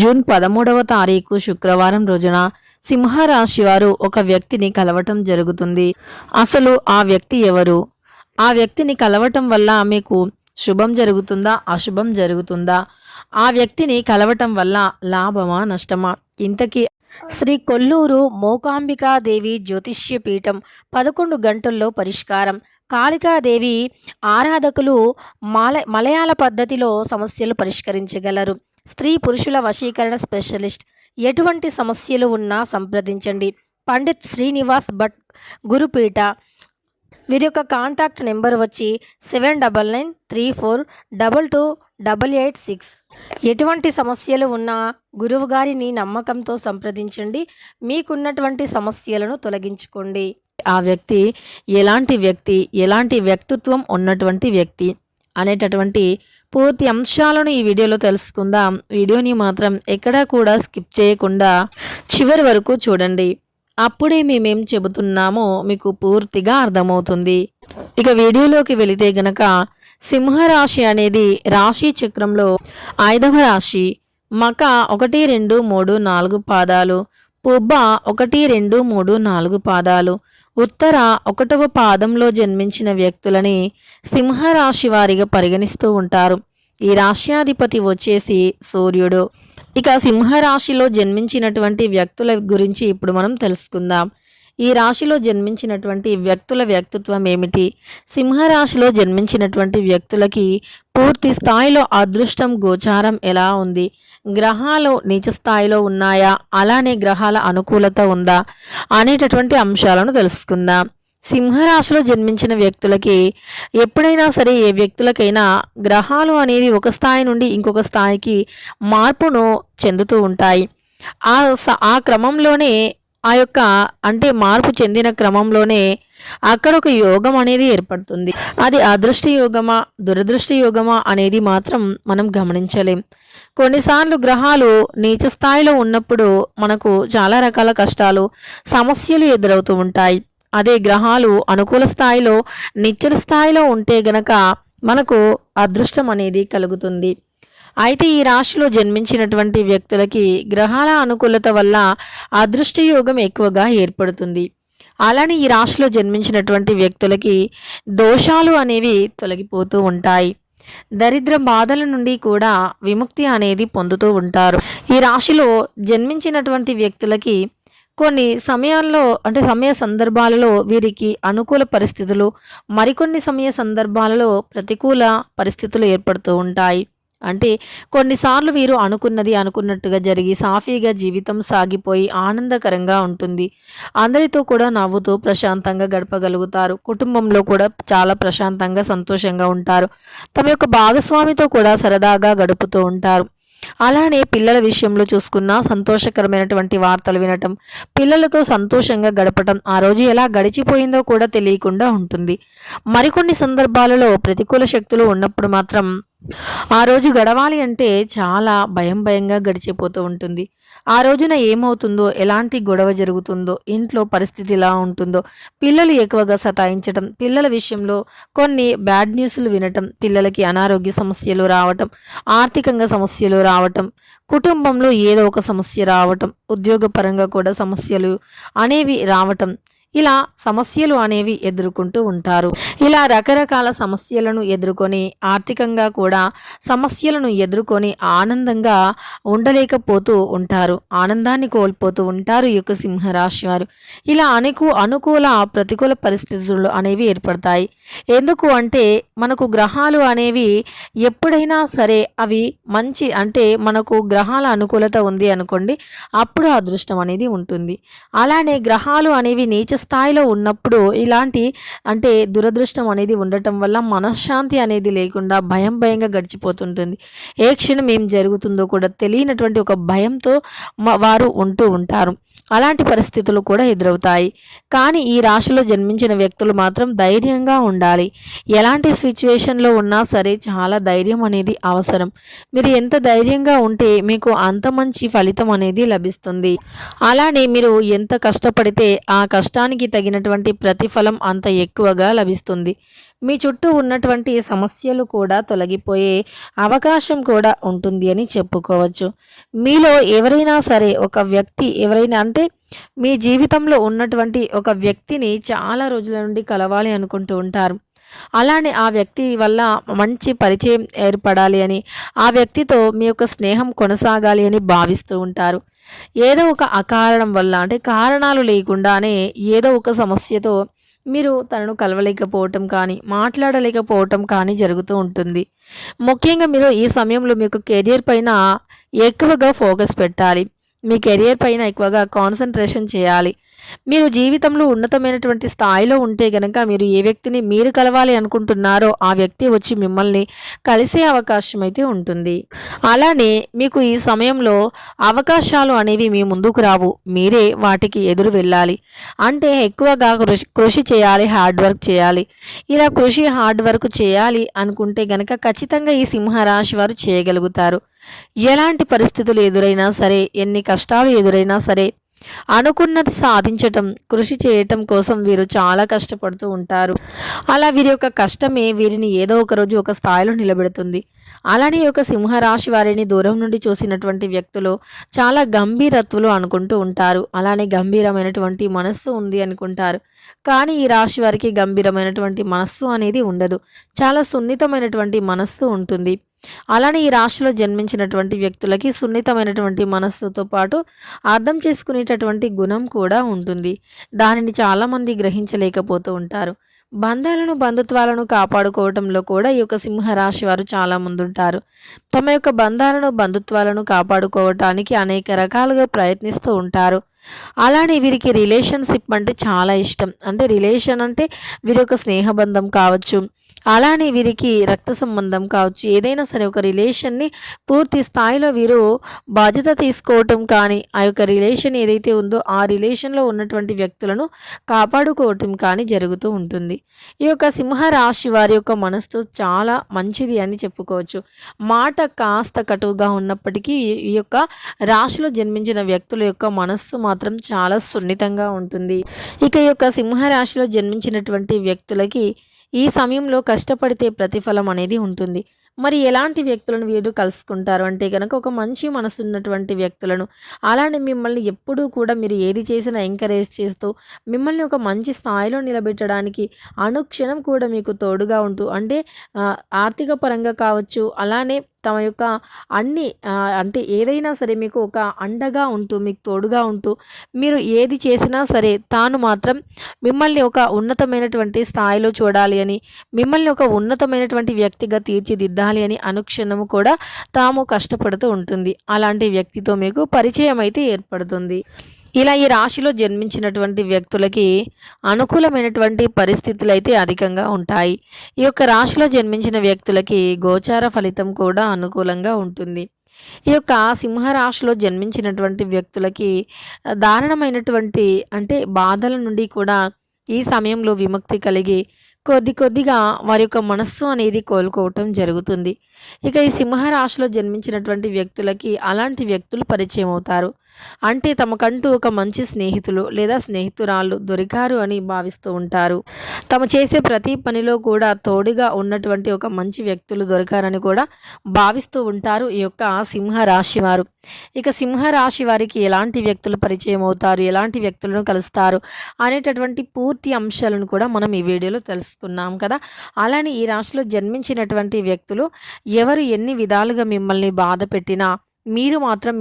June 13వ తారీఖు శుక్రవారం రోజున సింహరాశి వారు ఒక వ్యక్తిని కలవటం జరుగుతుంది. అసలు ఆ వ్యక్తి ఎవరు? ఆ వ్యక్తిని కలవటం వల్ల మీకు శుభం జరుగుతుందా, అశుభం జరుగుతుందా? ఆ వ్యక్తిని కలవటం వల్ల లాభమా, నష్టమా? ఇంతకీ శ్రీ కొల్లూరు మూకాంబికాదేవి జ్యోతిష్య పీఠం 11 గంటల్లో పరిష్కారం. కాళికాదేవి ఆరాధకులు మలయాళ పద్ధతిలో సమస్యలు పరిష్కరించగలరు. స్త్రీ పురుషుల వశీకరణ స్పెషలిస్ట్. ఎటువంటి సమస్యలు ఉన్నా సంప్రదించండి. పండిత్ శ్రీనివాస్ భట్, గురుపీఠ. వీరి యొక్క కాంటాక్ట్ నెంబర్ వచ్చి 7993422886. ఎటువంటి సమస్యలు ఉన్నా గురువు గారిని నమ్మకంతో సంప్రదించండి. మీకున్నటువంటి సమస్యలను తొలగించుకోండి. ఆ వ్యక్తి ఎలాంటి వ్యక్తి, ఎలాంటి వ్యక్తిత్వం ఉన్నటువంటి వ్యక్తి అనేటటువంటి పూర్తి అంశాలను ఈ వీడియోలో తెలుసుకుందాం. వీడియోని మాత్రం ఎక్కడా కూడా స్కిప్ చేయకుండా చివరి వరకు చూడండి. అప్పుడే మేమేం చెబుతున్నామో మీకు పూర్తిగా అర్థమవుతుంది. ఇక వీడియోలోకి వెళితే గనక సింహరాశి అనేది రాశి చక్రంలో 5వ రాశి. మక 1, 2, 3, 4 పాదాలు, పుబ్బ 1, 2, 3, 4 పాదాలు, ఉత్తర 1వ పాదంలో జన్మించిన వ్యక్తులని సింహరాశి వారిగా పరిగణిస్తూ ఉంటారు. ఈ రాశ్యాధిపతి వచ్చేసి సూర్యుడు. ఇక సింహరాశిలో జన్మించినటువంటి వ్యక్తుల గురించి ఇప్పుడు మనం తెలుసుకుందాం. ఈ రాశిలో జన్మించినటువంటి వ్యక్తుల వ్యక్తిత్వం ఏమిటి? సింహరాశిలో జన్మించినటువంటి వ్యక్తులకి పూర్తి స్థాయిలో అదృష్టం గోచారం ఎలా ఉంది? గ్రహాలు నీచ స్థాయిలో ఉన్నాయా, అలానే గ్రహాల అనుకూలత ఉందా అనేటటువంటి అంశాలను తెలుసుకుందాం. సింహరాశిలో జన్మించిన వ్యక్తులకి ఎప్పుడైనా సరే, ఏ వ్యక్తులకైనా గ్రహాలు అనేవి ఒక స్థాయి నుండి ఇంకొక స్థాయికి మార్పును చెందుతూ ఉంటాయి. ఆ క్రమంలోనే అంటే మార్పు చెందిన క్రమంలోనే అక్కడ ఒక యోగం అనేది ఏర్పడుతుంది. అది అదృష్ట యోగమా, దురదృష్ట యోగమా అనేది మాత్రం మనం గమనించలేం. కొన్నిసార్లు గ్రహాలు నీచ స్థాయిలో ఉన్నప్పుడు మనకు చాలా రకాల కష్టాలు, సమస్యలు ఎదురవుతూ ఉంటాయి. అదే గ్రహాలు అనుకూల స్థాయిలో, నిశ్చల స్థాయిలో ఉంటే గనక మనకు అదృష్టం అనేది కలుగుతుంది. అయితే ఈ రాశిలో జన్మించినటువంటి వ్యక్తులకి గ్రహాల అనుకూలత వల్ల అదృష్ట యోగం ఎక్కువగా ఏర్పడుతుంది. అలానే ఈ రాశిలో జన్మించినటువంటి వ్యక్తులకి దోషాలు అనేవి తొలగిపోతూ ఉంటాయి. దరిద్ర బాధల నుండి కూడా విముక్తి అనేది పొందుతూ ఉంటారు. ఈ రాశిలో జన్మించినటువంటి వ్యక్తులకి కొన్ని సమయాల్లో సమయ సందర్భాలలో వీరికి అనుకూల పరిస్థితులు, మరికొన్ని సమయ సందర్భాలలో ప్రతికూల పరిస్థితులు ఏర్పడుతూ ఉంటాయి. అంటే కొన్నిసార్లు వీరు అనుకున్నది అనుకున్నట్టుగా జరిగి సాఫీగా జీవితం సాగిపోయి ఆనందకరంగా ఉంటుంది. అందరితో కూడా నవ్వుతూ ప్రశాంతంగా గడపగలుగుతారు. కుటుంబంలో కూడా చాలా ప్రశాంతంగా సంతోషంగా ఉంటారు. తమ యొక్క భాగస్వామితో కూడా సరదాగా గడుపుతూ ఉంటారు. అలానే పిల్లల విషయంలో చూసుకున్నా సంతోషకరమైనటువంటి వార్తలు వినటం, పిల్లలతో సంతోషంగా గడపటం, ఆ రోజు ఎలా గడిచిపోయిందో కూడా తెలియకుండా ఉంటుంది. మరికొన్ని సందర్భాలలో ప్రతికూల శక్తులు ఉన్నప్పుడు మాత్రం ఆ రోజు గడవాలి అంటే చాలా భయంగా గడిచిపోతూ ఉంటుంది. ఆ రోజున ఏమవుతుందో, ఎలాంటి గొడవ జరుగుతుందో, ఇంట్లో పరిస్థితి ఎలా ఉంటుందో, పిల్లలు ఎక్కువగా సతాయించటం, పిల్లల విషయంలో కొన్ని బ్యాడ్ న్యూస్లు వినటం, పిల్లలకి అనారోగ్య సమస్యలు రావటం, ఆర్థికంగా సమస్యలు రావటం, కుటుంబంలో ఏదో ఒక సమస్య రావటం, ఉద్యోగపరంగా కూడా సమస్యలు అనేవి రావటం, ఇలా సమస్యలు అనేవి ఎదుర్కొంటూ ఉంటారు. ఇలా రకరకాల సమస్యలను ఎదుర్కొని, ఆర్థికంగా కూడా సమస్యలను ఎదుర్కొని ఆనందంగా ఉండలేకపోతూ ఉంటారు. ఆనందాన్ని కోల్పోతూ ఉంటారు ఈ యొక్క సింహరాశి వారు. ఇలా అనుకూల ప్రతికూల పరిస్థితులు అనేవి ఏర్పడతాయి. ఎందుకు అంటే మనకు గ్రహాలు అనేవి ఎప్పుడైనా సరే అవి మంచి, మనకు గ్రహాల అనుకూలత ఉంది అనుకోండి, అప్పుడు అదృష్టం అనేది ఉంటుంది. అలానే గ్రహాలు అనేవి నీచ స్థాయిలో ఉన్నప్పుడు ఇలాంటి దురదృష్టం అనేది ఉండటం వల్ల మనశ్శాంతి అనేది లేకుండా భయంగా గడిచిపోతుంటుంది. ఏ క్షణం ఏం జరుగుతుందో కూడా తెలియనటువంటి ఒక భయంతో వారు ఉంటూ ఉంటారు. అలాంటి పరిస్థితులు కూడా ఎదురవుతాయి. కానీ ఈ రాశిలో జన్మించిన వ్యక్తులు మాత్రం ధైర్యంగా ఉండాలి. ఎలాంటి సిచ్యువేషన్లో ఉన్నా సరే చాలా ధైర్యం అనేది అవసరం. మీరు ఎంత ధైర్యంగా ఉంటే మీకు అంత మంచి ఫలితం అనేది లభిస్తుంది. అలానే మీరు ఎంత కష్టపడితే ఆ కష్టానికి తగినటువంటి ప్రతిఫలం అంత ఎక్కువగా లభిస్తుంది. మీ చుట్టూ ఉన్నటువంటి సమస్యలు కూడా తొలగిపోయే అవకాశం కూడా ఉంటుంది అని చెప్పుకోవచ్చు. మీలో ఎవరైనా సరే ఒక వ్యక్తి ఎవరైనా అంటే మీ జీవితంలో ఉన్నటువంటి ఒక వ్యక్తిని చాలా రోజుల నుండి కలవాలి అనుకుంటూ ఉంటారు. అలానే ఆ వ్యక్తి వల్ల మంచి పరిచయం ఏర్పడాలి అని, ఆ వ్యక్తితో మీ యొక్క స్నేహం కొనసాగాలి అని భావిస్తూ ఉంటారు. ఏదో ఒక అకారణం వల్ల అంటే కారణాలు లేకుండానే ఏదో ఒక సమస్యతో మీరు తనను కలవలేకపోవటం కానీ, మాట్లాడలేకపోవటం కానీ జరుగుతూ ఉంటుంది. ముఖ్యంగా మీరు ఈ సమయంలో మీకు కెరియర్ పైన ఎక్కువగా ఫోకస్ పెట్టాలి. మీ కెరియర్ పైన ఎక్కువగా కాన్సంట్రేషన్ చేయాలి. మీరు జీవితంలో ఉన్నతమైనటువంటి స్థాయిలో ఉంటే గనక మీరు ఏ వ్యక్తిని మీరు కలవాలి అనుకుంటున్నారో ఆ వ్యక్తి వచ్చి మిమ్మల్ని కలిసే అవకాశం అయితే ఉంటుంది. అలానే మీకు ఈ సమయంలో అవకాశాలు అనేవి మీ ముందుకు రావు. మీరే వాటికి ఎదురు వెళ్ళాలి. అంటే ఎక్కువగా కృషి చేయాలి, హార్డ్ వర్క్ చేయాలి. ఇలా కృషి హార్డ్ వర్క్ చేయాలి అనుకుంటే గనక ఖచ్చితంగా ఈ సింహరాశి వారు చేయగలుగుతారు. ఎలాంటి పరిస్థితులు ఎదురైనా సరే, ఎన్ని కష్టాలు ఎదురైనా సరే అనుకున్నది సాధించటం, కృషి చేయటం కోసం వీరు చాలా కష్టపడుతూ ఉంటారు. అలా వీరి యొక్క కష్టమే వీరిని ఏదో ఒక రోజు ఒక స్థాయిలో నిలబెడుతుంది. అలానే ఒక సింహరాశి వారిని దూరం నుండి చూసినటువంటి వ్యక్తులు చాలా గంభీరత్వులు అనుకుంటూ ఉంటారు. అలానే గంభీరమైనటువంటి మనస్సు ఉంది అనుకుంటారు. కానీ ఈ రాశి వారికి గంభీరమైనటువంటి మనస్సు అనేది ఉండదు. చాలా సున్నితమైనటువంటి మనస్సు ఉంటుంది. అలానే ఈ రాశిలో జన్మించినటువంటి వ్యక్తులకి సున్నితమైనటువంటి మనస్సుతో పాటు అర్థం చేసుకునేటటువంటి గుణం కూడా ఉంటుంది. దానిని చాలామంది గ్రహించలేకపోతూ ఉంటారు. బంధుత్వాలను కాపాడుకోవటంలో కూడా ఈ యొక్క సింహరాశి వారు చాలా ముందుంటారు. తమ యొక్క బంధుత్వాలను కాపాడుకోవటానికి అనేక రకాలుగా ప్రయత్నిస్తూ ఉంటారు. అలానే వీరికి రిలేషన్షిప్ అంటే చాలా ఇష్టం. అంటే రిలేషన్ అంటే వీరి యొక్క స్నేహబంధం కావచ్చు, అలానే వీరికి రక్త సంబంధం కావచ్చు, ఏదైనా సరే ఒక రిలేషన్ని పూర్తి స్థాయిలో వీరు బాధ్యత తీసుకోవటం కానీ, ఆ యొక్క రిలేషన్ ఏదైతే ఉందో ఆ రిలేషన్లో ఉన్నటువంటి వ్యక్తులను కాపాడుకోవటం కానీ జరుగుతూ ఉంటుంది. ఈ యొక్క సింహరాశి వారి యొక్క మనస్సు చాలా మంచిది అని చెప్పుకోవచ్చు. మాట కాస్త కటువుగా ఉన్నప్పటికీ ఈ యొక్క రాశిలో జన్మించిన వ్యక్తుల యొక్క మనస్సు మాత్రం చాలా సున్నితంగా ఉంటుంది. ఇక ఈ యొక్క సింహరాశిలో జన్మించినటువంటి వ్యక్తులకి ఈ సమయంలో కష్టపడితే ప్రతిఫలం అనేది ఉంటుంది. మరి ఎలాంటి వ్యక్తులను వీరు కలుసుకుంటారు అంటే గనక ఒక మంచి మనసున్నటువంటి వ్యక్తులను, అలానే మిమ్మల్ని ఎప్పుడూ కూడా మీరు ఏది చేసినా ఎంకరేజ్ చేస్తూ మిమ్మల్ని ఒక మంచి స్థాయిలో నిలబెట్టడానికి అనుక్షణం కూడా మీకు తోడుగా ఉంటూ అంటే ఆర్థిక పరంగా కావచ్చు, అలానే తమ యొక్క అన్ని అంటే ఏదైనా సరే మీకు ఒక అండగా ఉంటూ మీకు తోడుగా ఉంటూ మీరు ఏది చేసినా సరే తాను మాత్రం మిమ్మల్ని ఒక ఉన్నతమైనటువంటి స్థాయిలో చూడాలి అని, మిమ్మల్ని ఒక ఉన్నతమైనటువంటి వ్యక్తిగా తీర్చిదిద్దాలి అని అనుక్షణము కూడా తాము కష్టపడుతూ ఉంటుంది. అలాంటి వ్యక్తితో మీకు పరిచయం అయితే ఏర్పడుతుంది. ఇలా ఈ రాశిలో జన్మించినటువంటి వ్యక్తులకి అనుకూలమైనటువంటి పరిస్థితులు అయితే అధికంగా ఉంటాయి. ఈ యొక్క రాశిలో జన్మించిన వ్యక్తులకి గోచార ఫలితం కూడా అనుకూలంగా ఉంటుంది. ఈ యొక్క సింహరాశిలో జన్మించినటువంటి వ్యక్తులకి దారుణమైనటువంటి అంటే బాధల నుండి కూడా ఈ సమయంలో విముక్తి కలిగి కొద్దిగా వారి యొక్క మనస్సు అనేది కోలుకోవటం జరుగుతుంది. ఇక ఈ సింహరాశిలో జన్మించినటువంటి వ్యక్తులకి అలాంటి వ్యక్తులు పరిచయం అవుతారు. అంటే తమకంటూ ఒక మంచి స్నేహితులు లేదా స్నేహితురాళ్ళు దొరికారు అని భావిస్తూ ఉంటారు. తాము చేసే ప్రతి పనిలో కూడా తోడుగా ఉన్నటువంటి ఒక మంచి వ్యక్తులు దొరికారని కూడా భావిస్తూ ఉంటారు ఈ యొక్క సింహరాశి వారు. ఇక సింహరాశి వారికి ఎలాంటి వ్యక్తులు పరిచయం అవుతారు, ఎలాంటి వ్యక్తులను కలుస్తారు అనేటటువంటి పూర్తి అంశాలను కూడా మనం ఈ వీడియోలో తెలుసుకున్నాం కదా. అలానే ఈ రాశిలో జన్మించినటువంటి వ్యక్తులు ఎవరు ఎన్ని విధాలుగా మిమ్మల్ని బాధ పెట్టినా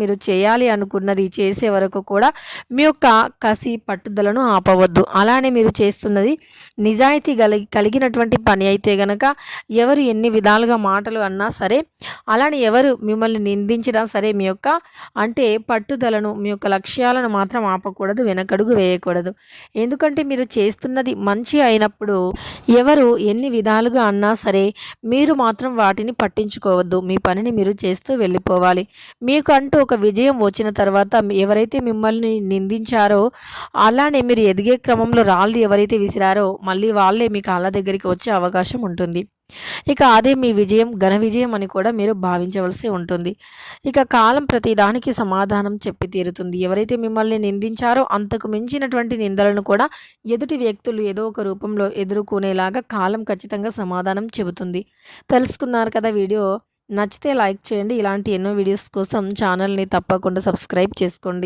మీరు చేయాలి అనుకున్నది చేసే వరకు కూడా మీ యొక్క కసి పట్టుదలను ఆపవద్దు. అలానే మీరు చేస్తున్నది నిజాయితీ కలిగినటువంటి పని అయితే గనక ఎవరు ఎన్ని విధాలుగా మాటలు అన్నా సరే, అలానే ఎవరు మిమ్మల్ని నిందించినా సరే మీ యొక్క అంటే పట్టుదలను మీ యొక్క లక్ష్యాలను మాత్రం ఆపకూడదు, వెనకడుగు వేయకూడదు. ఎందుకంటే మీరు చేస్తున్నది మంచి అయినప్పుడు ఎవరు ఎన్ని విధాలుగా అన్నా సరే మీరు మాత్రం వాటిని పట్టించుకోవద్దు. మీ పనిని మీరు చేస్తూ వెళ్ళిపోవాలి. మీకు అంటూ ఒక విజయం వచ్చిన తర్వాత ఎవరైతే మిమ్మల్ని నిందించారో, అలానే మీరు ఎదిగే క్రమంలో రాళ్ళు ఎవరైతే విసిరారో, మళ్ళీ వాళ్ళే మీ కాళ్ళ దగ్గరికి వచ్చే అవకాశం ఉంటుంది. ఇక అదే మీ విజయం, ఘన విజయం అని కూడా మీరు భావించవలసి ఉంటుంది. ఇక కాలం ప్రతిదానికి సమాధానం చెప్పి తీరుతుంది. ఎవరైతే మిమ్మల్ని నిందించారో అంతకు మించినటువంటి నిందలను కూడా ఎదుటి వ్యక్తులు ఏదో ఒక రూపంలో ఎదుర్కొనేలాగా కాలం ఖచ్చితంగా సమాధానం చెబుతుంది. తెలుసుకున్నారు కదా వీడియో. నచ్చితే లైక్ చేయండి. ఇలాంటి ఎన్నో వీడియోస్ కోసం ఛానల్‌ని తప్పకుండా సబ్స్క్రైబ్ చేసుకోండి.